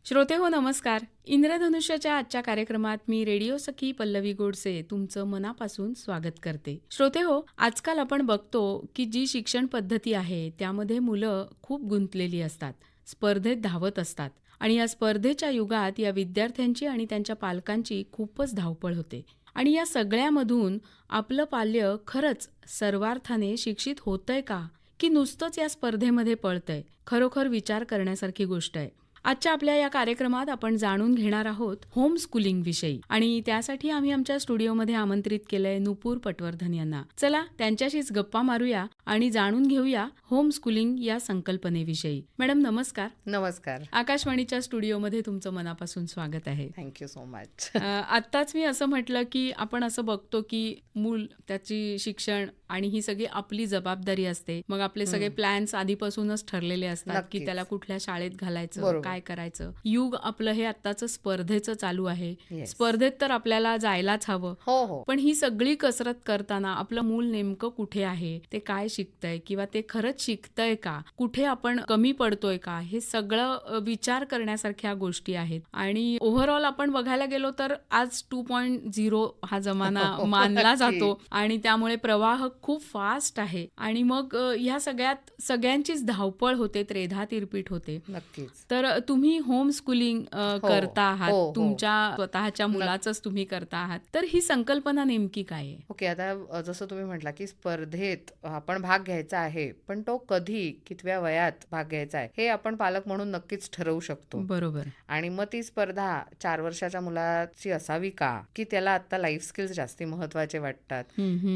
श्रोते हो नमस्कार. इंद्रधनुष्याच्या आजच्या कार्यक्रमात मी रेडिओ सखी पल्लवी गोडसे तुमचं मनापासून स्वागत करते. श्रोते हो, आजकाल आपण बघतो की जी शिक्षण पद्धती आहे त्यामध्ये मुलं खूप गुंतलेली असतात, स्पर्धेत धावत असतात आणि या स्पर्धेच्या युगात या विद्यार्थ्यांची आणि त्यांच्या पालकांची खूपच धावपळ होते. आणि या सगळ्यामधून आपलं पाल्य खरंच सर्वार्थाने शिक्षित होतंय का, की नुसतंच या स्पर्धेमध्ये पळतंय? खरोखर विचार करण्यासारखी गोष्ट आहे. आजच्या आपल्या या कार्यक्रमात आपण जाणून घेणार आहोत होम स्कूलिंग विषयी आणि त्यासाठी आम्ही आमच्या स्टुडिओमध्ये आमंत्रित केलंय नुपूर पटवर्धन यांना. चला त्यांच्याशीच गप्पा मारूया आणि जाणून घेऊया होम स्कूलिंग या संकल्पनेविषयी. मॅडम नमस्कार. नमस्कार. आकाशवाणीच्या स्टुडिओमध्ये तुमचं मनापासून स्वागत आहे. Thank you so much. आत्ताच मी असं म्हटलं की आपण असं बघतो की मूल, त्याची शिक्षण आणि ही सगळी आपली जबाबदारी असते. मग आपले सगळे प्लॅन्स आधीपासूनच ठरलेले असतात की नक्कीच. त्याला कुठल्या शाळेत घालायचं, बरोबर. काय करायचं. युग आपलं हे आत्ताचं स्पर्धेचं चालू आहे. Yes. स्पर्धेत तर आपल्याला जायलाच हवं. हो हो पण ही सगळी कसरत करताना आपलं मूल नेमकं कुठे आहे, ते काय शिकतंय किंवा ते खरंच शिकतंय का, कुठे आपण कमी पडतोय का, हे सगळं विचार करण्यासारख्या गोष्टी आहेत. आणि ओव्हरऑल आपण बघायला गेलो तर आज 2.0 हा जमाना मानला जातो आणि त्यामुळे प्रवाह खूप फास्ट आहे. आणि मग ह्या सगळ्यात सगळ्यांचीच धावपळ होते, त्रेधा तिरपीट होते. नक्कीच. तर तुम्ही होम स्कूलिंग करता आहात, हो. तुमच्या स्वतःच्या मुलाचंच तुम्ही करता आहात. तर ही संकल्पना नेमकी काय आहे? ओके. आता जसं तुम्ही म्हटला की स्पर्धेत आपण भाग घ्यायचा आहे, पण तो कधी कितव्या वयात भाग घ्यायचा आहे हे आपण पालक म्हणून नक्कीच ठरवू शकतो. बरोबर. आणि मग ती स्पर्धा 4 वर्षाच्या मुलाची असावी का, की त्याला आता लाईफ स्किल्स जास्ती महत्वाचे वाटतात.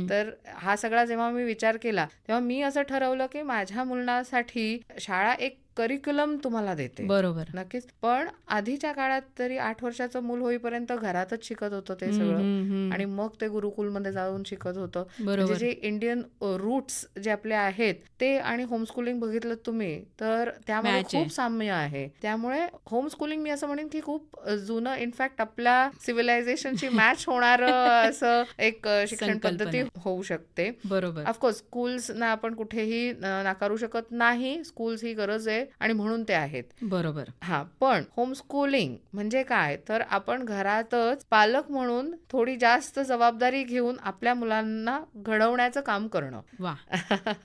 तर हा सगळा जेव्हा मी विचार केला तेव्हा मी असं ठरवलं की माझ्या मुलासाठी शाळा एक करिक्युलम तुम्हाला देते. बरोबर. नक्कीच. पण आधीच्या काळात तरी 8 वर्षाचं मूल होईपर्यंत घरातच शिकत होतं ते सगळं आणि मग ते गुरुकुलमध्ये जाऊन शिकत होतं. म्हणजे बरोबर. जे इंडियन रूट्स जे आपले आहेत ते आणि होमस्कूलिंग बघितलं तुम्ही तर त्यामध्ये Match आहे. खूप साम्य आहे. त्यामुळे होमस्कूलिंग मी असं म्हणेन की खूप जुनं, इनफॅक्ट आपल्या सिव्हिलायझेशनची मॅच होणार असं एक शिक्षण संकल्पना पद्धती आहे. होऊ शकते. बरोबर. ऑफकोर्स स्कूल्सना आपण कुठेही नाकारू शकत नाही. स्कूल्स ही गरज आहे आणि म्हणून ते आहेत. बरोबर. हा, पण होमस्कूलिंग म्हणजे काय, तर आपण घरातच पालक म्हणून थोडी जास्त जबाबदारी घेऊन आपल्या मुलांना घडवण्याचं काम करणं. वा.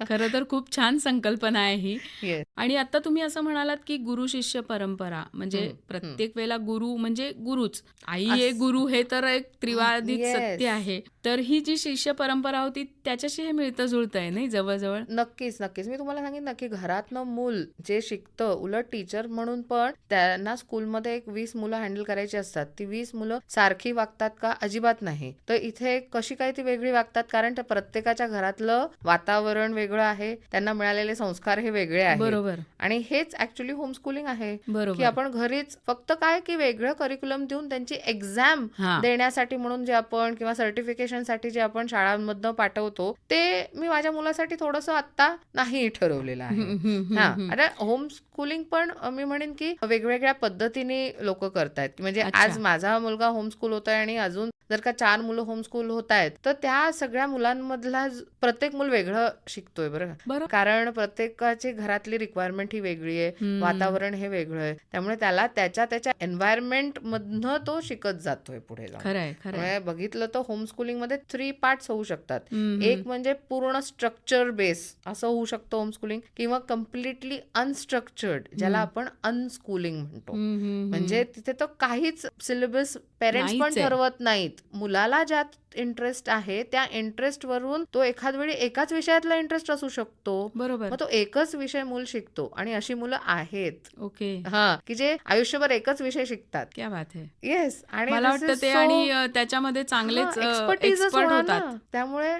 खरं तर खूप छान संकल्पना आहे ही. Yes. आणि आता तुम्ही असं म्हणालात की गुरु शिष्य परंपरा, म्हणजे प्रत्येक वेळेला गुरु म्हणजे गुरुच. आई हे गुरु हे तर एक त्रिवादित Yes. सत्य आहे. तर ही जी शिष्य परंपरा होती त्याच्याशी हे मिळतं जुळतं आहे नाही जवळजवळ. नक्कीच नक्कीच. मी तुम्हाला सांगितलं की घरातनं मूल जे शिकतं, उलट टीचर म्हणून पण त्यांना स्कूलमध्ये एक 20 मुलं हँडल करायची असतात. ती 20 मुलं सारखी वागतात का? अजिबात नाही. तर इथे कशी काय ती वेगळी वागतात, कारण त्या प्रत्येकाच्या घरातलं वातावरण वेगळं आहे, त्यांना मिळालेले संस्कार हे वेगळे आहेत. बरोबर. आणि हेच ऍक्च्युली होमस्कूलिंग आहे की बरोबर. आपण घरीच फक्त काय की वेगळं करिक्युलम देऊन त्यांची एक्झाम हा. देण्यासाठी म्हणून जे आपण किंवा सर्टिफिकेशन साठी जे आपण शाळांमधनं पाठवतो ते मी माझ्या मुलासाठी थोडंसं आता नाही ठरवलेलं आहे. हा, आता होम स्कूलिंग पण मी म्हणेन की वेगवेगळ्या पद्धतीने लोक करतायत. म्हणजे अच्छा. आज माझा मुलगा होमस्कूल होत आहे आणि अजून जर का 4 मुलं होमस्कूल होत आहेत तर त्या सगळ्या मुलांमधला प्रत्येक मूल वेगळं शिकतोय बरं का. बरोबर. कारण प्रत्येकाची घरातली रिक्वायरमेंट ही वेगळी आहे, वातावरण हे वेगळं आहे, त्यामुळे त्याला त्याच्या एन्व्हायरमेंट मधनं तो शिकत जातोय पुढे जाऊन. खरंय खरंय. त्यामुळे बघितलं तर होमस्कूलिंग मध्ये 3 पार्ट्स होऊ शकतात. हम्म. एक म्हणजे पूर्ण स्ट्रक्चर बेस असं होऊ शकतं होमस्कूलिंग, किंवा कम्प्लिटली अनस्ट्रक्चर्ड ज्याला आपण अनस्कूलिंग म्हणतो. म्हणजे तिथे तर काहीच सिलेबस पेरेंट्स पण नाहीच आहे. ठरवत नाहीत. मुलाला ज्यात इंटरेस्ट आहे त्या इंटरेस्ट वरून तो एखाद वेळी एकाच विषयातला इंटरेस्ट असू शकतो, बरोबर. मग तो एकच विषय मूल शिकतो. आणि अशी मुलं आहेत ओके. हा की जे आयुष्यभर एकच विषय शिकतात. क्या बात आहे. येस. आणि मला this वाटतं is ते so- आणि त्याच्यामध्ये चांगलेच एक्सपर्टीजच एक्सपर्ट होणार ना. होतात. त्यामुळे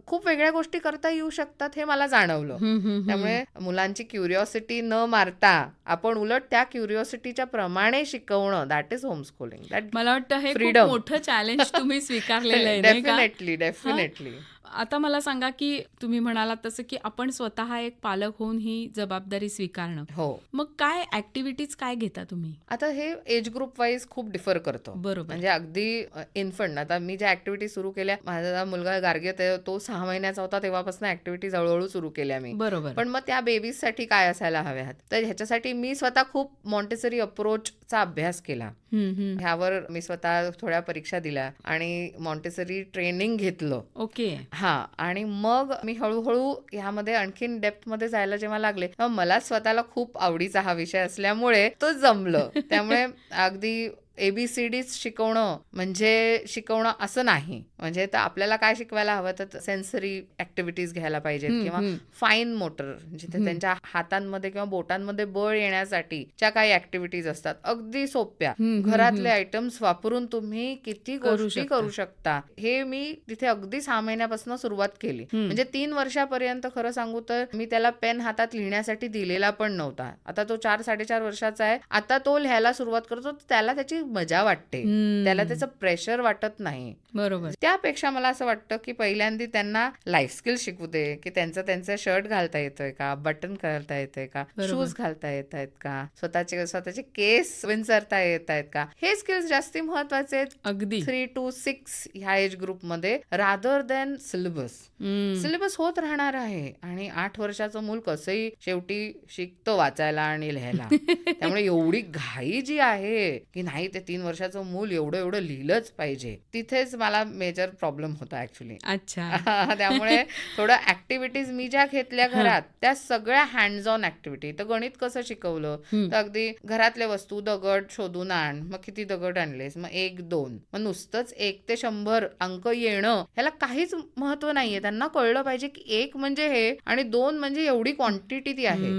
खूप वेगळ्या गोष्टी करता येऊ शकतात हे मला जाणवलं. त्यामुळे मुलांची क्युरिओसिटी न मारता आपण उलट त्या क्युरिओसिटीच्या प्रमाणे शिकवणं, दॅट इज होमस्कूलिंग. मला वाटतं हे खूप Freedom. मोठं चॅलेंज तुम्ही स्वीकारलेलं आहे नाही का? डेफिनेटली. आता मला सांगा की तुम्ही म्हणालात तसं की आपण स्वतः एक पालक होऊन ही जबाबदारी स्वीकारणं, हो. मग काय ऍक्टिव्हिटीज काय घेता तुम्ही? आता हे एज ग्रुप वाईज खूप डिफर करतो. बरोबर. म्हणजे अगदी इन्फंट, आता मी ज्या ऍक्टिव्हिटी सुरू केल्या, माझा मुलगा गार्ग्य तो 6 महिन्याचा होता तेव्हापासून ऍक्टिव्हिटी हळूहळू सुरू केल्या मी. बरोबर. पण मग त्या बेबीज साठी काय असायला हव्यात, तर ह्याच्यासाठी मी स्वतः खूप मॉन्टेसरी अप्रोच चा अभ्यास केला. ह्यावर मी स्वतः थोड्या परीक्षा दिल्या आणि मॉन्टेसरी ट्रेनिंग घेतलं. ओके. आणि मग मी हळूहळू ह्यामध्ये आणखीन डेप्थ मध्ये जायला जेव्हा लागले तेव्हा मला स्वतःला खूप आवडीचा हा विषय असल्यामुळे तो जमलं. त्यामुळे अगदी ABCDच शिकवणं म्हणजे शिकवणं असं नाही. म्हणजे तर आपल्याला काय शिकवायला हवं तर सेन्सरी ऍक्टिव्हिटीज घ्यायला पाहिजेत किंवा फाईन मोटर जिथे त्यांच्या हातांमध्ये किंवा बोटांमध्ये बळ येण्यासाठी ज्या काही ऍक्टिव्हिटीज असतात अगदी सोप्या घरातले आयटम्स वापरून तुम्ही किती गोष्टी करू शकता. हे मी तिथे अगदी 6 महिन्यापासून सुरुवात केली. म्हणजे 3 वर्षापर्यंत खरं सांगू तर मी त्याला पेन हातात लिहिण्यासाठी दिलेला पण नव्हता. आता तो 4-4.5 वर्षाचा आहे. आता तो लिहायला सुरुवात करतो. त्याला त्याची मजा वाटते. त्याला त्याचं प्रेशर वाटत नाही. बरोबर. त्यापेक्षा मला असं वाटतं की पहिल्यांदा त्यांना लाईफ स्किल शिकू दे की त्यांचं शर्ट घालता येतोय का, बटन घालता येतोय का, शूज घालता येत आहेत का, स्वतःचे केस विंचरता येत आहेत का, हे स्किल्स जास्ती महत्वाचे आहेत. अगदी 3 to 6 ह्या एज ग्रुप मध्ये रादर दॅन सिलेबस होत राहणार आहे. आणि 8 वर्षाचं मूल कसंही शेवटी शिकतं वाचायला आणि लिहायला. त्यामुळे एवढी घाई जी आहे की नाही ते 3 वर्षाचं मूल एवढं लिहिलंच पाहिजे, तिथेच मला मेजर प्रॉब्लेम होता ऍक्च्युली. अच्छा. त्यामुळे थोडं ऍक्टिव्हिटीज मी ज्या घेतल्या घरात त्या सगळ्या हँड्स ऑन ऍक्टिव्हिटी. तर गणित कसं शिकवलं तर अगदी घरातले वस्तू दगड शोधून आण. मग किती दगड आणलेस, मग 1 2, मग नुसतंच 1 ते 100 अंक येणं ह्याला काहीच महत्व नाहीये. त्यांना कळलं पाहिजे की 1 म्हणजे हे आणि 2 म्हणजे एवढी क्वांटिटी ती आहे.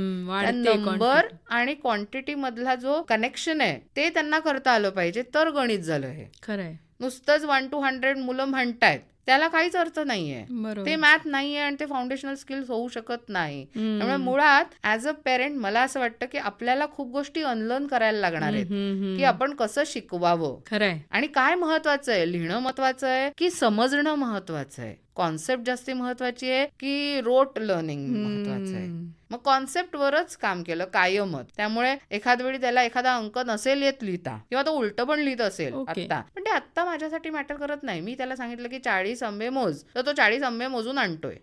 नंबर आणि क्वांटिटी मधला जो कनेक्शन आहे ते त्यांना करता आलं पाहिजे तर गणित झालं. हे खरंय. नुसतंच 1 to 100 मुलं म्हणतायत त्याला काहीच अर्थ नाहीये. ते मॅथ नाहीये आणि ते फाउंडेशनल स्किल्स होऊ शकत नाही. त्यामुळे मुळात ऍज अ पेरेंट मला असं वाटतं की आपल्याला खूप गोष्टी अनलर्न करायला लागणार आहेत की आपण कसं शिकवावं. खरंय. आणि काय महत्वाचं आहे, लिहिणं महत्वाचं आहे की समजणं महत्वाचं आहे, कॉन्सेप्ट जास्ती महत्वाची आहे की रोट लर्निंग महत्वाचं आहे. मग कॉन्सेप्ट वरच काम केलं कायमच. त्यामुळे एखाद वेळी त्याला एखादा अंक नसेल येत लिहिता किंवा तो उलट पण लिहित असेल आता, पण ते आता माझ्यासाठी मॅटर करत नाही. मी त्याला सांगितलं की 40 आंबे मोज, तर तो 40 आंबे मोजून आणतोय.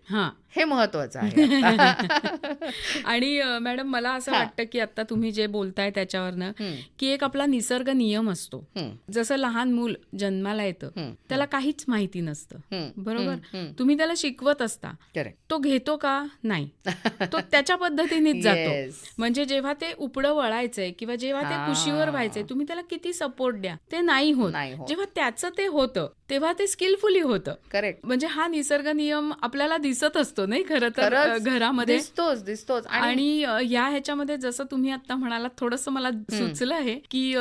हे महत्वाचं आहे. आणि मॅडम मला असं वाटतं की आता तुम्ही जे बोलताय त्याच्यावरनं की एक आपला निसर्ग नियम असतो. जसं लहान मूल जन्माला येतं त्याला काहीच माहिती नसतं, बरोबर. तुम्ही त्याला शिकवत असता, तो घेतो का नाही, तो त्याच्या पद्धतीनेच जातो. म्हणजे जेव्हा ते उपडं वळायचंय किंवा जेव्हा ते कुशीवर व्हायचंय तुम्ही त्याला किती सपोर्ट द्या ते नाही होत. जेव्हा त्याचं ते होतं तेव्हा ते स्किलफुली होतं. करेक्ट. म्हणजे हा निसर्ग नियम आपल्याला दिसत असतो नाही खरं तर घरामध्ये दिसतोच. आणि या ह्याच्यामध्ये जसं तुम्ही आता म्हणालात थोडंसं मला सुचलं आहे की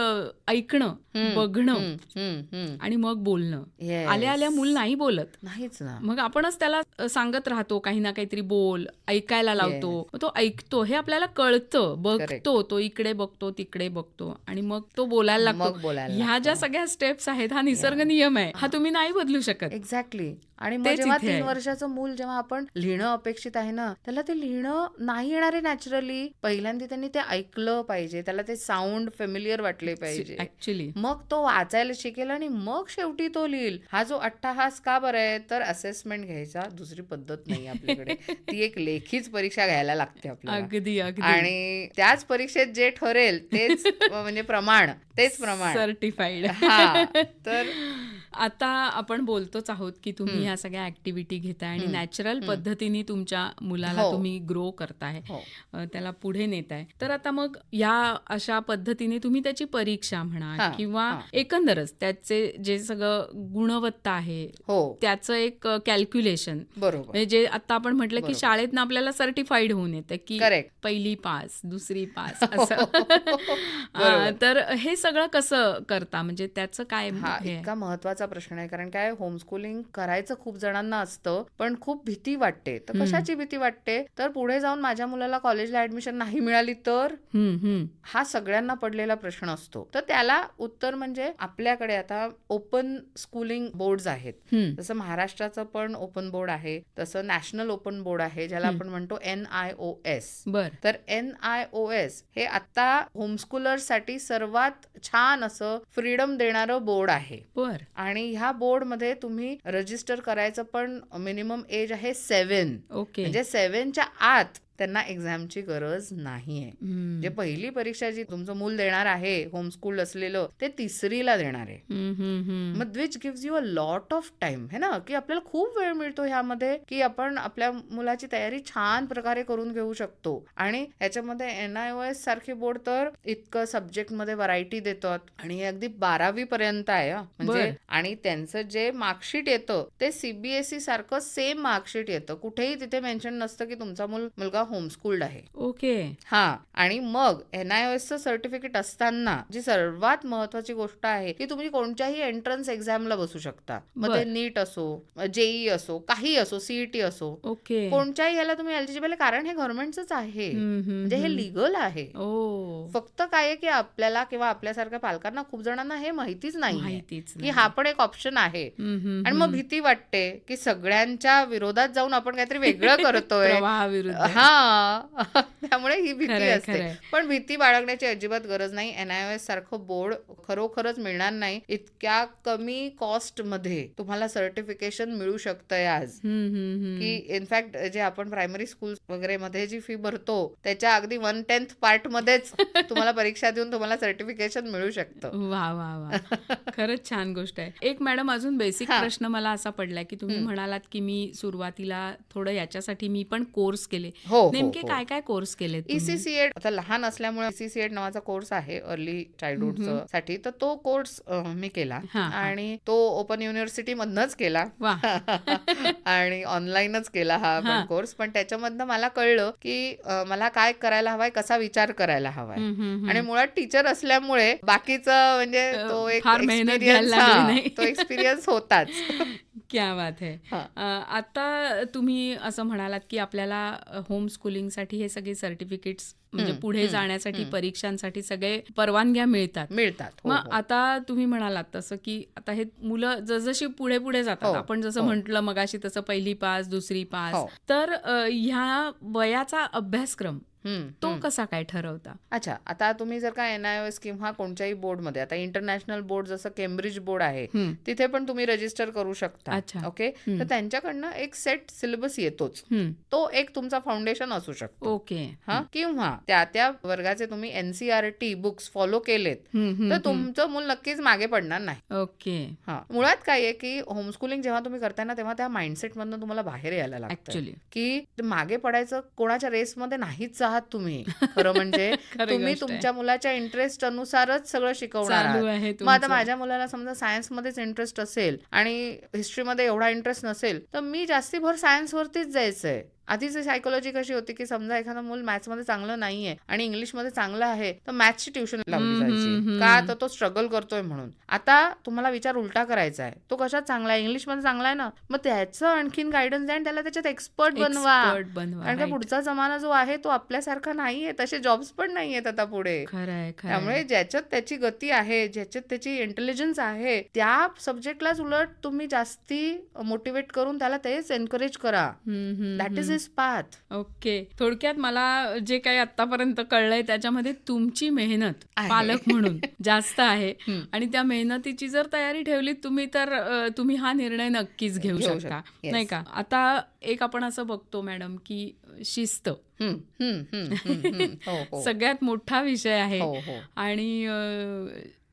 ऐकणं, बघणं आणि मग बोलणं. आल्या मूल नाही बोलत, नाहीच ना. मग आपणच त्याला सांगत राहतो काही ना काहीतरी बोल, ऐकायला लावतो. तो ऐकतो, हे आपल्याला कळतं, बघतो, तो इकडे बघतो तिकडे बघतो आणि मग तो बोलायला लागतो. ह्या ज्या सगळ्या स्टेप्स आहेत हा निसर्ग नियम आहे, हा तुम्ही नाही बदलू शकत. एक्झॅक्टली. आणि मग जेव्हा 3 वर्षाचं मूल जेव्हा आपण लिहिणं अपेक्षित आहे ना, त्याला ते लिहिणं नाही येणार आहे नॅचरली. पहिल्यांदा त्यांनी ते ऐकलं पाहिजे, त्याला ते साऊंड फेमिलियर वाटले पाहिजे ऍक्च्युली. मग तो वाचायला शिकेल आणि मग शेवटी तो लिहिल. हा जो अट्टाहास का बरं आहे तर असेसमेंट घ्यायचा दुसरी पद्धत नाही आपल्याकडे. ती एक लेखीच परीक्षा घ्यायला लागते आपल्याला. अगदी. आणि त्याच परीक्षेत जे ठरेल तेच म्हणजे प्रमाण सर्टिफाईड. तर आता आपण बोलतोच आहोत की तुम्ही ह्या सगळ्या ऍक्टिव्हिटी घेताय आणि नॅचरल पद्धतीने तुमच्या मुलाला तुम्ही ग्रो करताय, त्याला पुढे नेताय. तर आता मग या अशा पद्धतीने तुम्ही त्याची परीक्षा म्हणा किंवा एकंदरच त्याचे जे सगळं गुणवत्ता आहे त्याचं एक कॅल्क्युलेशन, बरोबर, जे आता आपण म्हटलं की शाळेत आपल्याला सर्टिफाईड होऊन येतं की पहिली पास, दुसरी पास असं. तर हे सगळं कसं करता, म्हणजे त्याचं काय? हा इतका महत्वाचा प्रश्न आहे. कारण काय, होमस्कूलिंग करायचं खूप जणांना असतं पण खूप भीती वाटते. तर कशाची भीती वाटते तर पुढे जाऊन माझ्या मुलाला कॉलेजला ऍडमिशन नाही मिळाली तर, हा सगळ्यांना पडलेला प्रश्न असतो. तर त्याला उत्तर म्हणजे आपल्याकडे आता ओपन स्कूलिंग बोर्ड आहेत. जसं महाराष्ट्राचं पण ओपन बोर्ड आहे, तसं नॅशनल ओपन बोर्ड आहे ज्याला आपण म्हणतो NIOS. तर NIOS हे आता होमस्कूलर्ससाठी सर्वात छान असं फ्रीडम देणारं बोर्ड आहे. आणि ह्या बोर्ड मध्ये तुम्ही रजिस्टर करायचं पण मिनिमम एज आहे 7. म्हणजे 7च्या आत त्यांना एक्झामची गरज नाहीये. हम्म. जे पहिली परीक्षा जी तुमचं मूल देणार आहे होमस्कूल असलेलं ते 3रीला देणार आहे. हम्म, हम्म, हम्म. मग which gives you a lot of time है ना, की आपल्याला खूप वेळ मिळतो ह्यामध्ये की आपण आपल्या मुलाची तयारी छान प्रकारे करून घेऊ शकतो. आणि ह्याच्यामध्ये NIOS सारखे बोर्ड तर इतकं सब्जेक्ट मध्ये व्हरायटी देतात आणि हे अगदी 12वी पर्यंत आहे म्हणजे. बर. आणि त्यांचं जे मार्कशीट येतं ते CBSE सारखं सेम मार्कशीट येतं. कुठेही तिथे मेन्शन नसतं की तुमचा मुलगा होमस्कूल्ड आहे. ओके. हा. आणि मग NIOSचं सर्टिफिकेट असताना जी सर्वात महत्वाची गोष्ट आहे की तुम्ही कोणत्याही एंट्रन्स एक्झामला बसू शकता. मग ते बर. नीट असो, JEE असो, काही असो, CET असो, ओके. कोणत्याही याला तुम्ही एलिजिबल आहे कारण हे गव्हर्नमेंटच आहे. हम्म, हम्म, म्हणजे हे हम्म. लिगल आहे. ओ, फक्त काय आहे की आपल्याला किंवा आपल्यासारख्या पालकांना खूप जणांना हे माहितीच नाहीये माहितीच की नाही. हा पण एक ऑप्शन आहे. हम्म, हम्म, आणि मग हम्म. भीती वाटते की सगळ्यांच्या विरोधात जाऊन आपण काहीतरी वेगळं करतोय. प्रवाहाविरुद्ध. हा. त्यामुळे ही भीती खरंय, असते. खरंय. पण भीती बाळगण्याची अजिबात गरज नाही. NIOS सारखं बोर्ड खरोखरच मिळणार नाही. इतक्या कमी कॉस्ट मध्ये तुम्हाला सर्टिफिकेशन मिळू शकतंय आज. हम्म, हम्म, की हम्म. इनफॅक्ट जे आपण प्रायमरी स्कूल वगैरे मध्ये जी फी भरतो त्याच्या अगदी 1/10 पार्ट मध्येच तुम्हाला परीक्षा देऊन तुम्हाला सर्टिफिकेशन मिळू शकतं. वा वा वा, खरंच छान गोष्ट आहे. एक मॅडम अजून बेसिक हा. प्रश्न मला असा पडलाय की तुम्ही म्हणालात की मी सुरुवातीला थोडं याच्यासाठी मी पण कोर्स केले. हो हो नेमके हो. काय काय कोर्स केले तुम्ही? ECCET आता लहान असल्यामुळे ECCET नावाचा कोर्स आहे अर्ली चाइल्डहुड साठी. तर तो कोर्स मी केला हा, हा. आणि तो ओपन युनिव्हर्सिटी मधनच केला. वा. आणि ऑनलाईनच केला हा हा. पण कोर्स. पण त्याच्यामधनं मला कळलं की मला काय करायला हवाय, कसा विचार करायला हवाय. हम्म, हम्म, हम्म. आणि मुळात टीचर असल्यामुळे बाकीचं म्हणजे तो एक फार मेहनत घ्यायला लागली नाही. तो एक्सपिरियन्स होताच. क्या बात है. हा. आता तुम्ही असं म्हणालात की आपल्याला होम स्कूलिंगसाठी हे सगळे सर्टिफिकेट्स म्हणजे पुढे जाण्यासाठी परीक्षांसाठी सगळे परवानग्या मिळतात. मिळतात. हो, मग हो. आता तुम्ही म्हणालात तसं की आता हे मुलं जसजशी पुढे पुढे जातात, हो, आपण जसं हो. म्हटलं मगाशी तसं पहिली पास, दुसरी पास, हो. तर ह्या वयाचा अभ्यासक्रम तो हम्म. कसा काय ठरवता? अच्छा, आता तुम्ही जर का NIOS किंवा कोणत्याही बोर्डमध्ये, आता इंटरनॅशनल बोर्ड जसं केम्ब्रिज बोर्ड आहे हम्म. तिथे पण तुम्ही रजिस्टर करू शकता. अच्छा. ओके. तर त्यांच्याकडनं एक सेट सिलेबस येतोच. हम्म. तो एक तुमचा फाउंडेशन असू शकतो. ओके. हा. किंवा त्या वर्गाचे तुम्ही NCERT बुक्स फॉलो केलेत हम्म, हम्म, तर हम्म. तुमचं मूल नक्कीच मागे पडणार नाही. ओके. हा. मुळात काय आहे की होमस्कूलिंग जेव्हा तुम्ही करताय ना तेव्हा त्या माइंडसेट मधनं तुम्हाला बाहेर यायला लागतं ऍक्च्युली की मागे पडायचं कोणाच्या रेसमध्ये नाहीच आहात तुम्ही. खरं म्हणजे खरी तुम्ही गोष्ट आहे. तुमच्या मुलाच्या इंटरेस्ट अनुसारच सगळं शिकवणार चालू आहात. आहे मग आता तुमचं. माझ्या मुलाला समजा सायन्समध्येच इंटरेस्ट असेल आणि हिस्ट्रीमध्ये एवढा इंटरेस्ट नसेल तर मी जास्ती भर सायन्सवरतीच जायचंय. आधीची सायकोलॉजी कशी होती की समजा एखादा मूल मॅथ्समध्ये चांगलं नाहीये आणि इंग्लिशमध्ये चांगलं आहे तर मॅथ्सची ट्युशन लावली जायची. का तर तो स्ट्रगल करतोय म्हणून. आता तुम्हाला विचार उलटा करायचा आहे. तो कशात चांगला आहे, इंग्लिशमध्ये चांगला आहे ना, मग त्याचं आणखीन गायडन्स द्या आणि त्याला त्याच्यात एक्सपर्ट बनवा. कारण का पुढचा जमाना जो आहे तो आपल्यासारखा नाहीये. तसे जॉब्स पण नाहीयेत आता पुढे. खरंय. त्यामुळे ज्याच्यात त्याची गती आहे, ज्याच्यात त्याची इंटेलिजन्स आहे त्या सब्जेक्टलाच उलट तुम्ही जास्ती मोटिवेट करून त्याला तेच एनकरेज करा. That is his path. Okay. थोडक्यात मला जे काही आतापर्यंत कळलंय त्याच्यामध्ये तुमची मेहनत आहे. पालक म्हणून जास्त आहे हम्म. आणि त्या मेहनतीची जर तयारी ठेवली तुम्ही तर तुम्ही हा निर्णय नक्कीच घेऊ घेऊ शकता. Yes. नाही का? आता एक आपण असं बघतो मॅडम की शिस्त हम्म, हम्म, हम्म, हम्म, हम्म. हो, हो. सगळ्यात मोठा विषय आहे हो, हो. आणि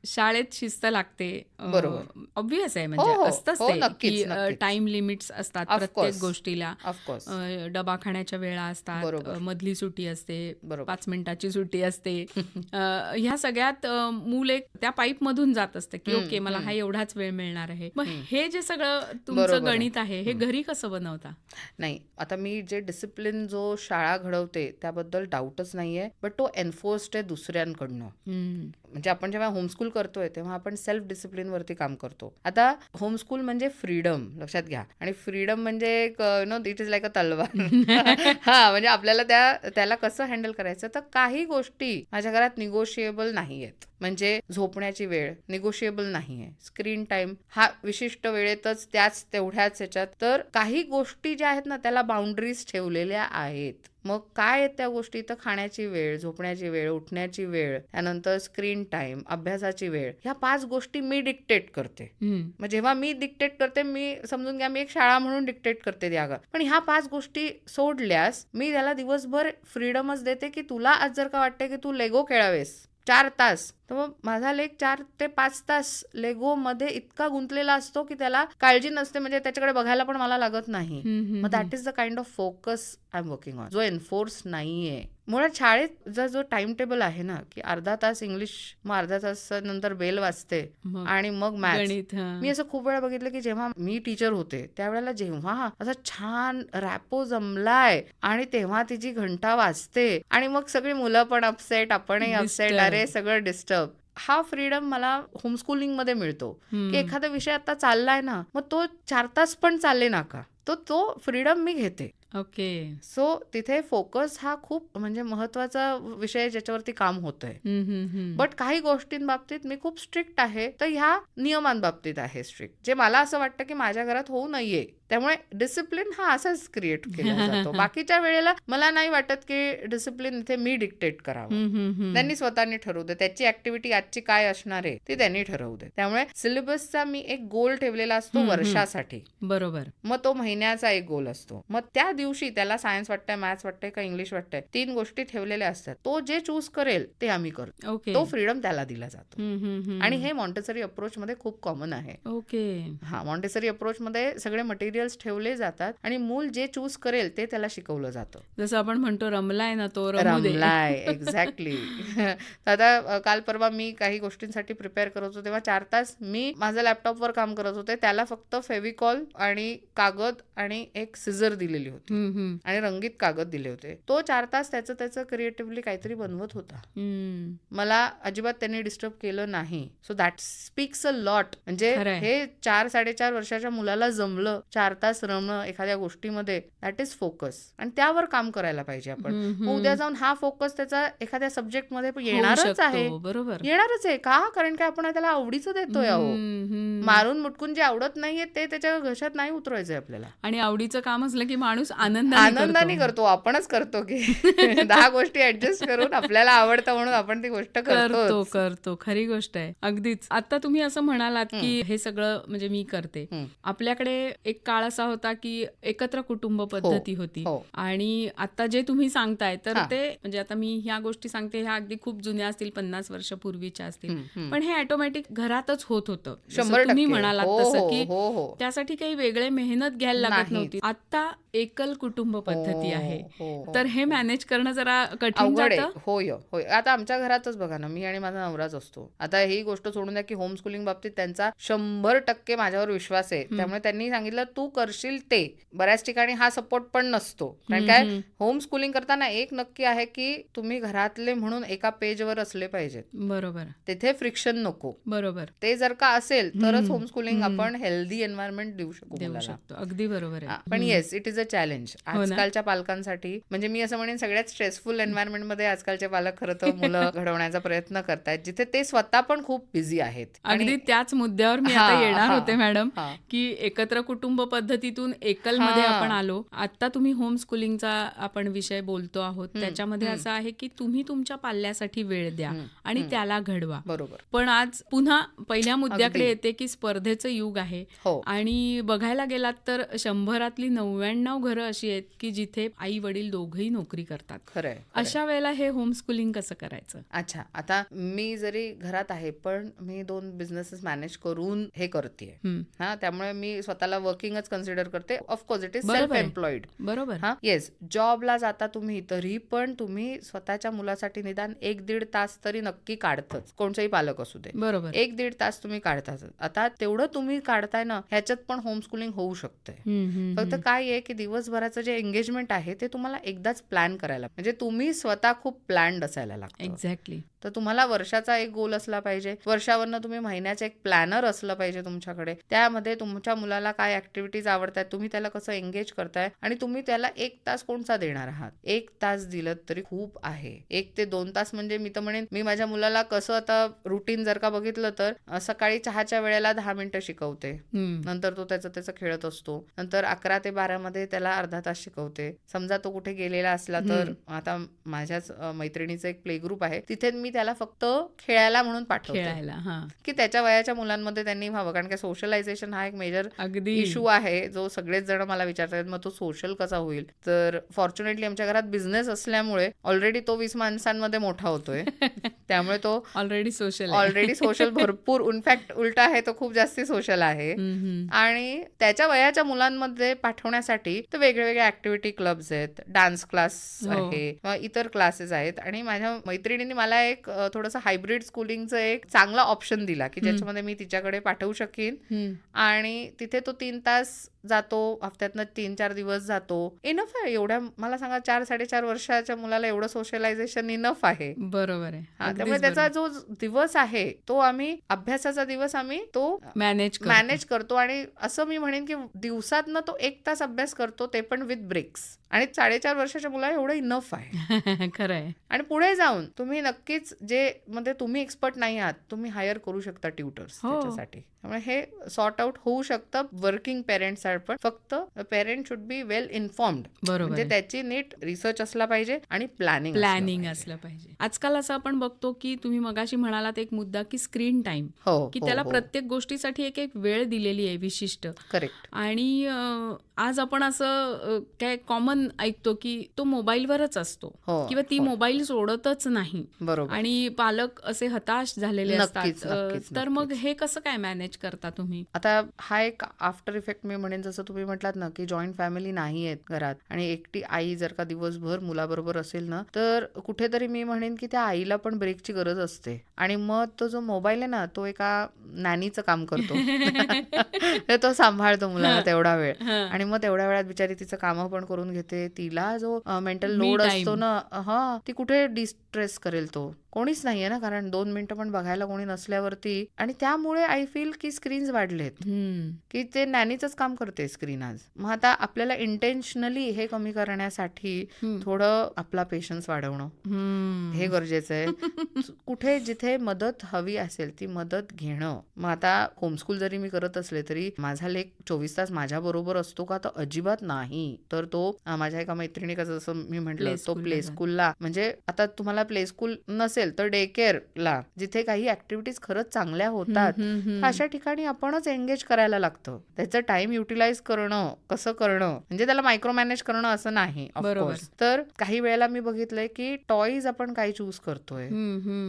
शाळेत शिस्त लागते. बरोबर. ऑब्व्हियस आहे म्हणजे हो, हो. असतंच हो, ते नक्कीच, की नक्कीच. टाइम लिमिट्स असतात Of प्रत्येक course. गोष्टीला. ऑफकोर्स. डबा खाण्याच्या वेळा असतात, बरोबर. मधली सुट्टी असते, बरोबर. 5 मिनिटाची सुट्टी असते. ह्या सगळ्यात मूल एक त्या पाईप मधून जात असतं की ओके मला हा एवढाच वेळ मिळणार आहे. मग हे जे सगळं तुमचं बरोबर आहे. गणित आहे हे घरी कसं बनवता? नाही, आता मी जे डिसिप्लिन जो शाळा घडवते त्याबद्दल डाऊटच नाहीये. बट तो एन्फोर्स्ड आहे दुसऱ्यांकडनं. हम्म. म्हणजे आपण जेव्हा होमस्कूल करतोय तेव्हा आपण सेल्फ डिसिप्लिन वरती काम करतो. आता होमस्कूल म्हणजे फ्रीडम लक्षात घ्या. आणि फ्रीडम म्हणजे एक इट इज लाईक अ तलवार. हा. म्हणजे आपल्याला त्याला कसं हँडल करायचं. तर काही गोष्टी माझ्या घरात निगोशिएबल नाहीयेत. म्हणजे झोपण्याची वेळ निगोशिएबल नाहीये. स्क्रीन टाइम हा विशिष्ट वेळेतच तेवढ्याच ह्याच्यात. तर काही गोष्टी ज्या आहेत ना त्याला बाउंड्रीज ठेवलेल्या आहेत. मग काय आहेत त्या गोष्टी, तर खाण्याची वेळ, झोपण्याची वेळ, उठण्याची वेळ, त्यानंतर स्क्रीन टाइम, अभ्यासाची वेळ, ह्या 5 गोष्टी मी डिक्टेट करते. मग जेव्हा मी डिक्टेट करते, मी समजून घ्या मी एक शाळा म्हणून डिक्टेट करते त्या. पण ह्या 5 गोष्टी सोडल्यास मी त्याला दिवसभर फ्रीडमच देते, की तुला आज जर का वाटते की तू लेगो खेळावेस 4 तास, तर मग माझा लेक 4 ते 5 तास लेगो मध्ये इतका गुंतलेला असतो की त्याला काळजी नसते, म्हणजे त्याच्याकडे बघायला पण मला लागत नाही. मग that is the kind of focus I am working on, जो एन्फोर्स नाहीये. मुळात शाळेत जो टाइम टेबल आहे ना, की अर्धा तास इंग्लिश, मग अर्धा तास नंतर बेल वाजते आणि मग मॅथ्स. गणित. मी असं खूप वेळा बघितलं की जेव्हा मी टीचर होते त्यावेळेला जेव्हा असा छान रॅपो जमलाय आणि तेव्हा तिची घंटा वाजते आणि मग सगळी मुलं पण अपसेट, आपणही अपसेट, Disturb. अरे सगळं डिस्टर्ब. हा फ्रीडम मला होमस्कूलिंग मध्ये मिळतो, की एखादा विषय आता चाललाय ना, मग तो 4 तास पण चालले ना का, तो फ्रीडम मी घेते. ओके. सो तिथे फोकस हा खूप म्हणजे महत्वाचा विषय ज्याच्यावरती काम होतंय. बट काही गोष्टींबाबतीत मी खूप स्ट्रिक्ट आहे, तर ह्या नियमांबाबतीत आहे स्ट्रिक्ट, जे मला असं वाटतं की माझ्या घरात होऊ नये. त्यामुळे डिसिप्लिन हा असाच क्रिएट केला जातो. बाकीच्या वेळेला मला नाही वाटत की डिसिप्लिन इथे मी डिक्टेट करावं. त्यांनी स्वतःनी ठरवू दे, त्याची ऍक्टिव्हिटी आजची काय असणार आहे ती त्यांनी ठरवू दे. त्यामुळे सिलेबसचा मी एक गोल ठेवलेला असतो वर्षासाठी. बरोबर. मग तो महिन्याचा एक गोल असतो. मग त्या दिवशी त्याला सायन्स वाटतंय, मॅथ्स वाटतंय का इंग्लिश वाटतंय, 3 गोष्टी ठेवलेल्या असतात. तो जे चूज करेल ते आम्ही करतो. ओके. तो फ्रीडम त्याला दिला जातो. आणि हे मॉन्टेसरी अप्रोच मध्ये खूप कॉमन आहे. ओके. हा, मॉन्टेसरी अप्रोच मध्ये सगळे मटेरियल्स ठेवले जातात आणि मूल जे चूज करेल ते त्याला शिकवलं जातं. जसं आपण म्हणतो रमलाय ना तो रमू दे. रमलाय, एक्झॅक्टली. आता काल परवा मी काही गोष्टींसाठी प्रिपेअर करत होते, तेव्हा 4 तास मी माझ्या लॅपटॉपवर काम करत होते. त्याला फक्त फेविकॉल आणि कागद आणि एक सिझर दिलेली होती आणि रंगीत कागद दिले होते. तो 4 तास त्याचं क्रिएटिव्हली काहीतरी बनवत होता. मला अजिबात त्यांनी डिस्टर्ब केलं नाही. So that speaks a lot. म्हणजे हे 4-4.5 वर्षाच्या मुलाला जमलं 4 तास रमणं एखाद्या गोष्टीमध्ये, दॅट इज फोकस. आणि त्यावर काम करायला पाहिजे आपण. उद्या जाऊन हा फोकस त्याचा एखाद्या सब्जेक्ट मध्ये येणारच आहे. बरोबर. येणारच आहे का, कारण की आपण त्याला आवडीचं देतोय. अहो, मारून मुटकून जे आवडत नाहीये ते त्याच्या घशात नाही उतरवायचंय आपल्याला. आणि आवडीचं काम असलं की माणूस आनंदाने करतो. आपणच करतो की 10 गोष्टी ऍडजस्ट करून आपल्याला आवडतं म्हणून आपण ती गोष्ट करतो. खरी गोष्ट आहे. अगदीच. आता तुम्ही असं म्हणालात की हे सगळं म्हणजे मी करते. आपल्याकडे एक काळ असा होता की एकत्र कुटुंब पद्धती होती. आणि आता जे तुम्ही सांगताय तर ते म्हणजे आता मी ह्या गोष्टी सांगते ह्या अगदी खूप जुन्या असतील, 50 वर्षापूर्वीच्या असतील, पण हे ऑटोमॅटिक घरातच होत होतं. 100% तुम्ही म्हणालात तसं की त्यासाठी काही वेगळे मेहनत घ्यायला लागत नव्हती. आता एकल कुटुंब पद्धती आहे, तर हे मॅनेज करणं जरा कठीण जातं. होय. आता आमच्या घरातच बघा ना, मी आणि माझा नवराच असतो. आता ही गोष्ट सोडून द्या की होम स्कूलिंग बाबतीत त्यांचा 100% माझ्यावर विश्वास आहे. त्यामुळे त्यांनी सांगितलं तू करशील ते. बऱ्याच ठिकाणी हा सपोर्ट पण नसतो. कारण काय, होम स्कूलिंग करताना एक नक्की आहे की तुम्ही घरातले म्हणून एका पेजवर असले पाहिजेत. बरोबर. तिथे फ्रिक्शन नको. बरोबर. ते जर का असेल तरच होम स्कूलिंग आपण हेल्दी एन्व्हायरमेंट देऊ शकतो. अगदी बरोबर आहे. पण yes, it is a challenge आजकालच्या पालकांसाठी. म्हणजे मी असं म्हणेन सगळ्यात स्ट्रेसफुल एन्व्हायरमेंट मध्ये आजकालचे पालक खरं तर मुलं घडवण्याचा प्रयत्न करतायत, जिथे ते स्वतः पण खूप बिझी आहेत. अगदी त्याच मुद्द्यावर मी आता येणार होते मॅडम, की एकत्र कुटुंब पद्धतीतून एकल मध्ये आपण आलो. आता तुम्ही होम स्कूलिंगचा आपण विषय बोलतो आहोत, त्याच्यामध्ये असं आहे की तुम्ही तुमच्या पाल्यासाठी वेळ द्या आणि त्याला घडवा. बरोबर. पण आज पुन्हा पहिल्या मुद्द्याकडे येते की स्पर्धेचं युग आहे. आणि बघायला गेलात तर 100रातली 99 घरं अशी आहेत की जिथे आई वडील दोघंही नोकरी करतात. खरंय. अशा वेळेला हे होम स्कूलिंग कसं करायचं? अच्छा, आता मी जरी घरात आहे पण मी 2 बिझनेसेस मॅनेज करून हे करते. त्यामुळे मी स्वतःला वर्किंगच कन्सिडर करते. Of course it is self employed. बरोबर. येस, जॉबला जाता तुम्ही तरी पण तुम्ही स्वतःच्या मुलासाठी निदान 1-1.5 तास तरी नक्की काढतच, कोणताही पालक असू दे. बरोबर. 1-1.5 तास तुम्ही काढताच. आता तेवढं तुम्ही काढताय ना, ह्याच्यात पण होम स्कूलिंग होऊ शकते. फक्त काय आहे की दिवसभराचं जे एंगेजमेंट आहे ते तुम्हाला एकदाच प्लॅन करायला, म्हणजे तुम्ही स्वतः खूप प्लॅन्ड असायला लागतं. एक्झॅक्टली. तर तुम्हाला वर्षाचा एक गोल असला पाहिजे, वर्षावरनं तुम्ही महिन्याचं एक प्लॅनर असलं पाहिजे तुमच्याकडे. त्यामध्ये तुमच्या मुलाला काय ऍक्टिव्हिटीज आवडतात, तुम्ही त्याला कसं एंगेज करताय आणि तुम्ही त्याला 1 तास कोणता देणार आहात. 1 तास दिलं तरी खूप आहे. 1 ते 2 तास म्हणजे मी तर म्हणेन, मी माझ्या मुलाला कसं आता रुटीन जर का बघितलं तर सकाळी चहाच्या वेळेला 10 मिनिटं शिकवते, नंतर तो त्याचं खेळत असतो, नंतर 11 ते 12 मध्ये त्याला अर्धा तास शिकवते. समजा तो कुठे गेलेला असला तर आता माझ्याच मैत्रिणीचं एक प्ले ग्रुप आहे, तिथे मी त्याला फक्त खेळायला म्हणून पाठवते खेळायला. हा, की त्याच्या वयाच्या मुलांमध्ये त्यांनी व्हावं, कारण की सोशलायझेशन हा एक मेजर अगदी इश्यू आहे जो सगळेच जण मला विचारतात, मग तो सोशल कसा होईल. तर फॉर्च्युनेटली आमच्या घरात बिझनेस असल्यामुळे ऑलरेडी तो 20 माणसांमध्ये मोठा होतोय, त्यामुळे तो ऑलरेडी सोशल भरपूर, इनफॅक्ट उलटा आहे, तो खूप जास्ती सोशल आहे. आणि त्याच्या वयाच्या मुलांमध्ये पाठवण्यासाठी तर वेगवेगळे ऍक्टिव्हिटी क्लब्स आहेत, डान्स क्लास आहे किंवा इतर क्लासेस आहेत. आणि माझ्या मैत्रिणींनी मला एक थोडंसं हायब्रिड स्कूलिंगचं एक चांगला ऑप्शन दिला की ज्याच्यामध्ये मी तिच्याकडे पाठवू शकेन आणि तिथे तो 3 तास जातो, हफ्त्यातनं 3-4 दिवस जातो. इनफ आहे. एवढ्या मला सांगा 4-4.5 वर्षाच्या मुलाला एवढं सोशलायझेशन इनफ आहे. बरोबर आहे. त्यामुळे त्याचा जो दिवस आहे तो आम्ही अभ्यासाचा दिवस आम्ही तो मॅनेज करतो. आणि असं मी म्हणेन की दिवसातनं तो 1 तास अभ्यास करतो, ते पण विथ ब्रेक्स. आणि 4.5 वर्षाच्या मुलाला एवढं इनफ आहे. खरं आहे. आणि पुढे जाऊन तुम्ही नक्कीच जे म्हणजे तुम्ही एक्सपर्ट नाही आहात, तुम्ही हायर करू शकता ट्युटर्स त्याच्यासाठी. त्यामुळे हे सॉर्ट आउट होऊ शकतं वर्किंग पेरेंट्स. पण फक्त parent should be well informed, म्हणजे त्याची नीट रिसर्च असला पाहिजे आणि प्लॅनिंग असलं पाहिजे. आजकाल असं आपण बघतो की तुम्ही मगाशी म्हणालात एक मुद्दा की स्क्रीन टाइम, की त्याला प्रत्येक गोष्टीसाठी एक एक वेळ दिलेली आहे विशिष्ट. करेक्ट. आणि आज आपण असं काय कॉमन ऐकतो की तो मोबाईलवरच असतो किंवा ती मोबाईल सोडतच नाही. बरोबर. आणि पालक असे हताश झालेले असतात. तर मग हे कसं काय मॅनेज करता तुम्ही? आता हा एक आफ्टर इफेक्ट मी म्हणेन, जसं तुम्ही म्हटलात ना की जॉईंट फॅमिली नाही आहेत घरात आणि एकटी आई जर का दिवसभर मुलाबरोबर असेल ना, तर कुठेतरी मी म्हणेन की त्या आईला पण ब्रेकची गरज असते. आणि मग तो जो मोबाईल आहे ना, तो एका नॅनीचं काम करतो. तो सांभाळतो मुलाला तेवढा वेळ, आणि मग तेवढ्या वेळात बिचारी तिचं कामं पण करून घेते. तिला जो मेंटल लोड असतो ना, ती कुठे डिस्ट्रेस करेल. तो कोणीच नाहीये ना, कारण 2 मिनिटं पण बघायला कोणी नसल्यावरती. आणि त्यामुळे आय फील की स्क्रीन्स वाढलेत, की ते नॅनीचंच काम करते स्क्रीन आज. मग आता आपल्याला इंटेन्शनली हे कमी करण्यासाठी थोडं आपला पेशन्स वाढवणं हे गरजेचं आहे. कुठे जिथे मदत हवी असेल ती मदत घेणं. मग आता होमस्कूल जरी मी करत असले तरी माझा लेक 24 तास माझ्या बरोबर असतो का, तर अजिबात नाही. तर तो माझ्या एका मैत्रिणी जसं मी म्हटलं, तो प्ले स्कूलला, म्हणजे आता तुम्हाला प्ले स्कूल नसेल तर डे केअरला, जिथे काही ऍक्टिव्हिटीज खरंच चांगल्या होतात, अशा ठिकाणी आपणच एंगेज करायला लागतं. त्याचं टाइम युटिलाइज करणं, कसं करणं, म्हणजे त्याला मायक्रो मॅनेज करणं असं नाही. ऑफकोर्स. तर काही वेळेला मी बघितलंय की टॉईज आपण काय चूज करतोय,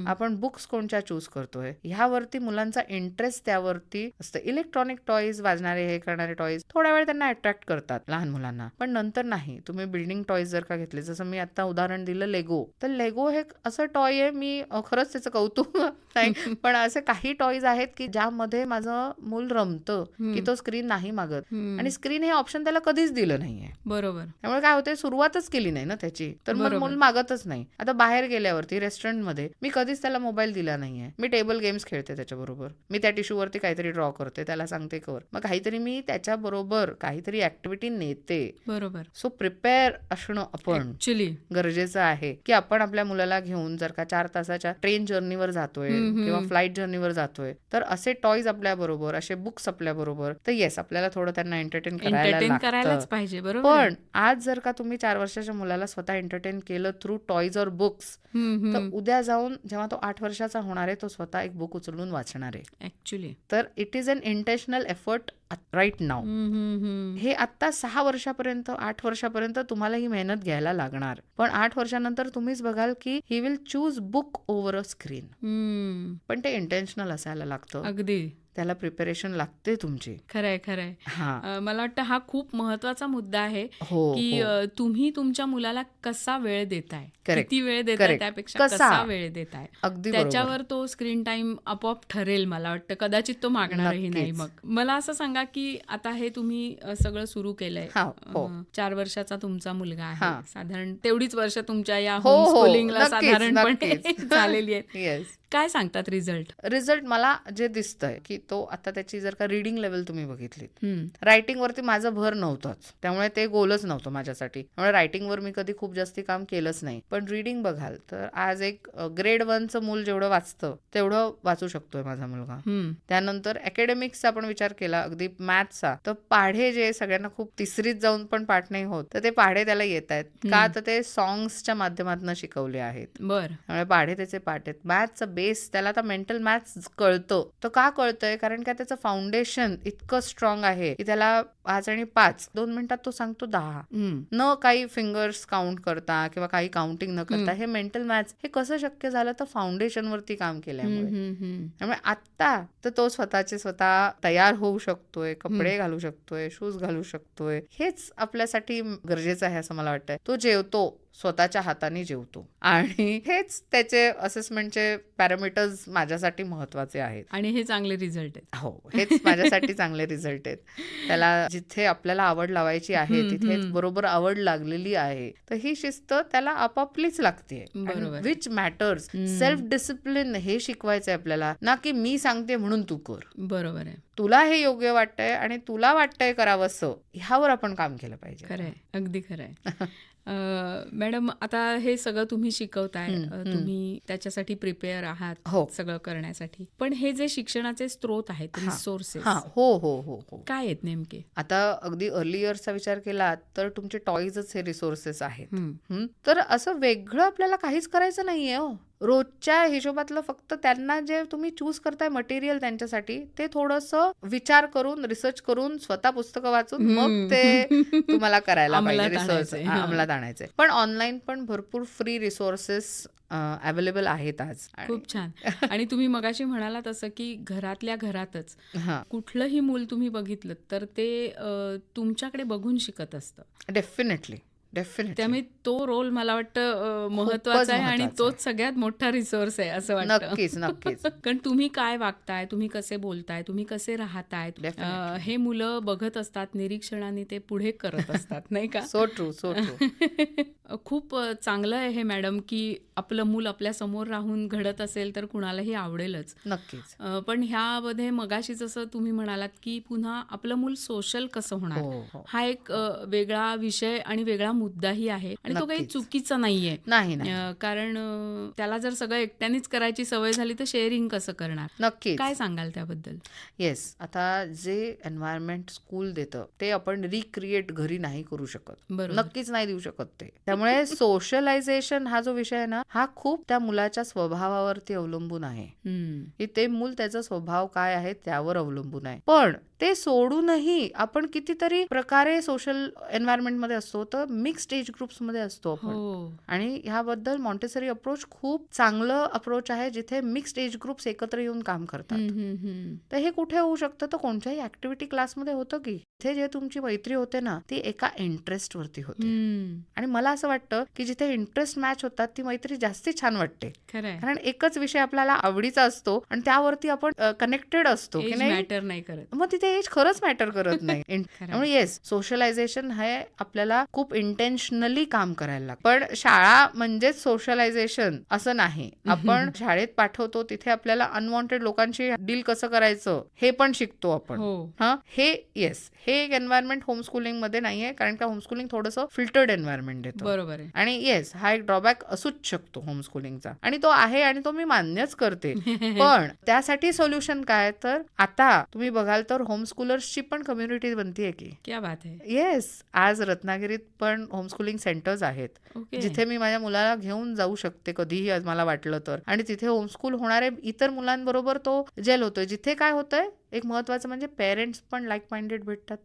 आपण बुक्स कोणत्या चूज करतोय, ह्यावरती मुलांचा इंटरेस्ट त्यावरती असतं. इलेक्ट्रॉनिक टॉईज, वाजणारे हे करणारे टॉईज थोड्या वेळ त्यांना अट्रॅक्ट करतात लहान मुलांना, पण नंतर नाही. तुम्ही बिल्डिंग टॉईज जर का घेतले, जसं मी आता उदाहरण दिलं लेगो, तर लेगो हे असं टॉय आहे, मी खरंच त्याचं कौतुक नाही, पण असे काही टॉईज आहेत की ज्यामध्ये माझं मूल रमतं, की तो स्क्रीन नाही मागत. आणि स्क्रीन हे ऑप्शन त्याला कधीच दिलं नाहीये. बरोबर. त्यामुळे काय होते, सुरुवातच केली नाही ना त्याची, तर मग मूल मागतच नाही. आता बाहेर गेल्यावरती रेस्टॉरंटमध्ये मी कधीच त्याला मोबाईल दिला नाहीये. मी टेबल गेम्स खेळते त्याच्याबरोबर, मी त्या टिश्यूवरती काहीतरी ड्रॉ करते, त्याला सांगते कर, मग काहीतरी मी त्याच्याबरोबर काहीतरी ऍक्टिव्हिटी नेते. बरोबर. सो प्रिपेअर असणं आपण ऍक्च्युली गरजेचं आहे, की आपण आपल्या मुलाला घेऊन जर का 4 तासाच्या ट्रेन जर्नीवर जातोय किंवा फ्लाईट जर्नीवर जातोय, तर असे टॉईज आपल्या बरोबर, असे बुक्स आपल्या बरोबर, तर येस आपल्याला थोडं त्यांना एंटरटेन करायलाच पाहिजे. बरोबर. पण आज जर का तुम्ही 4 वर्षाच्या मुलाला स्वतः एंटरटेन केलं थ्रू टॉईज और बुक्स, तर उद्या जाऊन जेव्हा तो 8 वर्षाचा होणार आहे, तो स्वतः एक बुक उचलून वाचणार आहे ऍक्च्युली. तर it is unintentional effort right now. हे आता 6 वर्षापर्यंत 8 वर्षापर्यंत तुम्हाला ही मेहनत घ्यायला लागणार, पण 8 वर्षानंतर तुम्हीच बघाल की he will choose book over a screen. पण ते इंटेन्शनल असायला लागतं. अगदी. त्याला प्रिपरेशन लागते तुमची. खरंय. मला वाटतं हा खूप महत्वाचा मुद्दा आहे की तुम्ही तुमच्या मुलाला कसा वेळ देताय, किती वेळ देताय, त्यापेक्षा कसा वेळ देताय, त्याच्यावर तो स्क्रीन टाइम आपोआप ठरेल. मला वाटतं कदाचित तो मागणारही नाही. मग मला असं सांगा सांगा की आता हे तुम्ही सगळं सुरू केलंय. हा, हो. 4 वर्षाचा तुमचा मुलगा आहे. हा. साधारण तेवढीच वर्ष तुमच्या या हो, हो. होमस्कूलिंगला नक्कीच, साधारणपणे नक्कीच. झालेली आहेत. येस. काय सांगतात रिझल्ट? रिझल्ट मला जे दिसतंय की तो आता त्याची जर का रीडिंग लेवल तुम्ही बघितलीत, रायटिंग वरती माझं भर नव्हतंच, त्यामुळे ते गोलच नव्हतं माझ्यासाठी. त्यामुळे रायटिंगवर मी कधी खूप जास्ती काम केलंच नाही. पण रीडिंग बघाल तर आज एक ग्रेड 1चं मूल जेवढं वाचतं तेवढं वाचू शकतोय माझा मुलगा. त्यानंतर अकॅडमिक्सचा आपण विचार केला, अगदी मॅथ्सचा, तर पाढे जे सगळ्यांना खूप तिसरीत जाऊन पण पाठ नाही होत, तर ते पाढे त्याला येत आहेत. का तर ते सॉंग्सच्या माध्यमातून शिकवले आहेत. बरं. त्यामुळे पाढे त्याचे पाठ आहेत. मॅथ्सचा बेस त्याला आता मेंटल मॅथ्स कळतं. तर का कळतंय? कारण का त्याचं फाउंडेशन इतकं स्ट्रॉंग आहे की त्याला 5 आणि 5 2 मिनिटात तो सांगतो 10. न काही फिंगर्स काउंट करता किंवा काही काउंटिंग न करता. हे मेंटल मॅथ्स हे कसं शक्य झालं? तर फाउंडेशन वरती काम केल्यामुळे. त्यामुळे आता तर तो स्वतः तयार होऊ शकतोय, कपडे घालू शकतोय, शूज घालू शकतोय. हेच आपल्यासाठी गरजेचं आहे असं मला वाटतंय. तो जेवतो, स्वतःच्या हाताने जेवतो, आणि हेच त्याचे असेसमेंटचे पॅरामीटर्स माझ्यासाठी महत्वाचे आहेत. आणि हे चांगले रिझल्ट आहेत. हो, हेच माझ्यासाठी चांगले रिझल्ट आहेत. त्याला जिथे आपल्याला आवड लावायची आहे तिथेच बरोबर आवड लागलेली आहे. तर ही शिस्त त्याला आपापलीच लागते. विच मॅटर्स, सेल्फ डिसिप्लिन हे शिकवायचंय आपल्याला, ना की मी सांगते म्हणून तू कर. बरोबर आहे. तुला हे योग्य वाटतंय आणि तुला वाटतंय करावंसं, ह्यावर आपण काम केलं पाहिजे. खरंय, अगदी खरंय. मॅडम, आता हे सगळं तुम्ही शिकवताय, तुम्ही त्याच्यासाठी प्रिपेअर आहात सगळं करण्यासाठी, पण हे जे शिक्षणाचे स्रोत आहेत, रिसोर्सेस, हो, काय आहेत नेमके? आता अगदी अर्ली इयर्सचा विचार केला तर तुमचे टॉयजच हे रिसोर्सेस आहेत. तर असं वेगळं आपल्याला काहीच करायचं नाहीये हो. रोजच्या हिशोबातलं फक्त त्यांना जे तुम्ही चूज करताय मटेरियल त्यांच्यासाठी, ते थोडंसं विचार करून, रिसर्च करून, स्वतः पुस्तकं वाचून मग ते तुम्हाला करायला पाहिजे. रिसर्च अंमलात आणायचंय. पण ऑनलाईन पण भरपूर फ्री रिसोर्सेस अवेलेबल आहेत आज. खूप छान. आणि तुम्ही मगाशी म्हणाला तसं की घरातल्या घरातच कुठलंही मूल तुम्ही बघितलं तर ते तुमच्याकडे बघून शिकत असतं. डेफिनेटली. त्यामुळे तो रोल मला वाटतं महत्वाचा आहे, आणि तोच सगळ्यात मोठा रिसोर्स आहे असं वाटतं. नक्कीच. कारण तुम्ही काय वागताय, तुम्ही कसे बोलताय, तुम्ही कसे राहताय, हे मुलं बघत असतात, निरीक्षणाने ते पुढे करत असतात, नाही का? So true. खूप चांगलं आहे हे मॅडम की आपलं मूल आपल्या समोर राहून घडत असेल तर कुणालाही आवडेलच. नक्कीच. पण ह्यामध्ये मगाशी जसं तुम्ही म्हणालात की पुन्हा आपलं मूल सोशल कसं होणार, हा एक वेगळा विषय आणि वेगळा मुद्दाही आहे, आणि तो काही चुकीचा नाहीये. कारण त्याला जर सगळं एकट्यानेच करायची सवय झाली तर शेअरिंग कसं करणार? नक्की. काय सांगाल त्याबद्दल? येस. आता जे एन्व्हायरमेंट स्कूल देतं ते आपण रिक्रिएट घरी नाही करू शकत. नक्कीच नाही देऊ शकत ते. त्यामुळे सोशलायझेशन हा जो विषय आहे ना, हा खूप त्या मुलाच्या स्वभावावरती अवलंबून आहे. की ते मूल त्याचा स्वभाव काय आहे त्यावर अवलंबून आहे. पण ते सोडूनही आपण कितीतरी प्रकारे सोशल एन्व्हायरमेंट मध्ये असतो, तर मिक्स्ड एज ग्रुप्स मध्ये असतो आपण. आणि ह्याबद्दल मॉन्टेसरी अप्रोच खूप चांगलं अप्रोच आहे, जिथे मिक्स्ड एज ग्रुप्स एकत्र येऊन काम करतात. तर हे कुठे होऊ शकतं? तर कोणत्याही ऍक्टिव्हिटी क्लासमध्ये होतं की इथे जे तुमची मैत्री होते ना, ती एका इंटरेस्ट वरती होते. आणि मला असं वाटतं की जिथे इंटरेस्ट मॅच होतात ती मैत्री जास्ती छान वाटते. कारण एकच विषय आपल्याला आवडीचा असतो आणि त्यावरती आपण कनेक्टेड असतो की नाही, मॅटर नाही करत. मग तिथे एज खरंच मॅटर करत नाही. त्यामुळे येस, सोशलायझेशन हे आपल्याला खूप इंटेन्शनली काम करायला लागतं. पण शाळा म्हणजेच सोशलायझेशन असं नाही. आपण शाळेत पाठवतो तिथे आपल्याला अनवॉन्टेड लोकांशी डील कसं करायचं हे पण शिकतो आपण. हे येस, हे एक एन्व्हायरमेंट होमस्कूलिंग मध्ये नाहीये, कारण का होमस्कूलिंग थोडंसं फिल्टर्ड एन्व्हायरमेंट देतं. बरोबर आहे. आणि येस, हा एक ड्रॉबॅक असूच शकतो होमस्कूलिंगचा, आणि तो आहे आणि तो मी मान्यच करते. पण त्यासाठी सोल्युशन काय? तर आता तुम्ही बघाल तर होमस्कूलर्सची पण कम्युनिटी बनतीये की. क्या बात आहे. येस, आज रत्नागिरीत पण होमस्कूलिंग सेंटर्स आहेत, जिथे मी माझ्या मुलाला घेऊन जाऊ शकते कधीही मला वाटलं तर, आणि तिथे होमस्कूल होणारे इतर मुलांबरोबर तो जेल होतोय. जिथे काय होतंय, एक महत्वाचं म्हणजे पेरेंट्स पण लाईक माइंडेड भेटतात.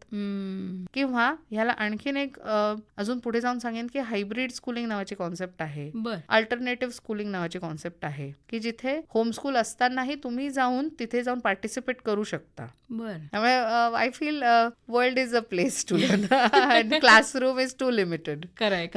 किंवा ह्याला आणखीन एक अजून पुढे जाऊन सांगेन की हायब्रिड स्कूलिंग नावाची कॉन्सेप्ट आहे, अल्टरनेटिव्ह स्कूलिंग नावाची कॉन्सेप्ट आहे, की जिथे होमस्कूल असतानाही तुम्ही तिथे जाऊन पार्टिसिपेट करू शकता. त्यामुळे I feel world is a place to learn, classroom is too limited. खरंय.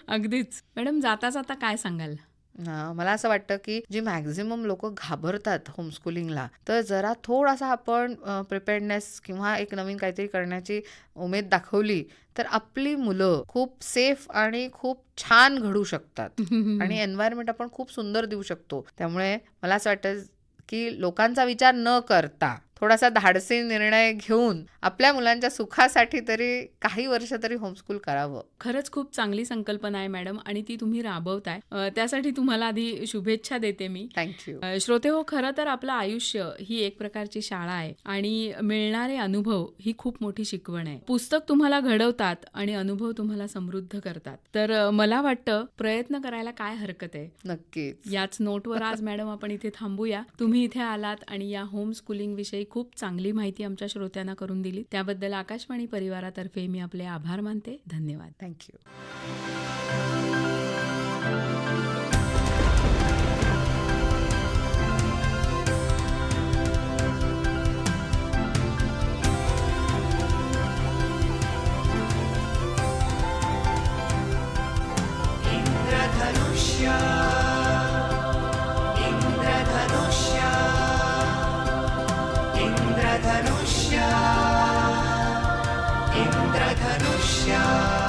अगदीच. मॅडम, जाता जाता काय सांगाल? मला असं वाटतं की जी मॅक्झिमम लोक घाबरतात होमस्कूलिंगला, तर जरा थोडासा आपण प्रिपेअर्डनेस किंवा एक नवीन काहीतरी करण्याची उमेद दाखवली, तर आपली मुलं खूप सेफ आणि खूप छान घडू शकतात आणि एन्व्हायरमेंट आपण खूप सुंदर देऊ शकतो. त्यामुळे मला असं वाटतं की लोकांचा विचार न करता थोडासा धाडसी निर्णय घेऊन आपल्या मुलांच्या सुखासाठी तरी काही वर्ष तरी होमस्कूल करावं. खरंच खूप चांगली संकल्पना आहे मॅडम आणि ती तुम्ही राबवताय. त्यासाठी तुम्हाला आधी शुभेच्छा देते मी. थँक्यू. श्रोते हो, खरं तर आपलं आयुष्य ही एक प्रकारची शाळा आहे आणि मिळणारे अनुभव ही खूप मोठी शिकवण आहे. पुस्तक तुम्हाला घडवतात आणि अनुभव तुम्हाला समृद्ध करतात. तर मला वाटतं प्रयत्न करायला काय हरकत आहे. नक्कीच. याच नोटवर आज मॅडम आपण इथे थांबूया. तुम्ही इथे आलात आणि या होम स्कूलिंग विषयी खूप चांगली माहिती आमच्या श्रोत्यांना करून दिली. त्याबद्दल आकाशवाणी परिवारातर्फे मी आपले आभार मानते. धन्यवाद. थँक्यू. इंद्रधनुष्य इंद्रधनुष्य इंद्रधनुष्य इंद्रधनुष्य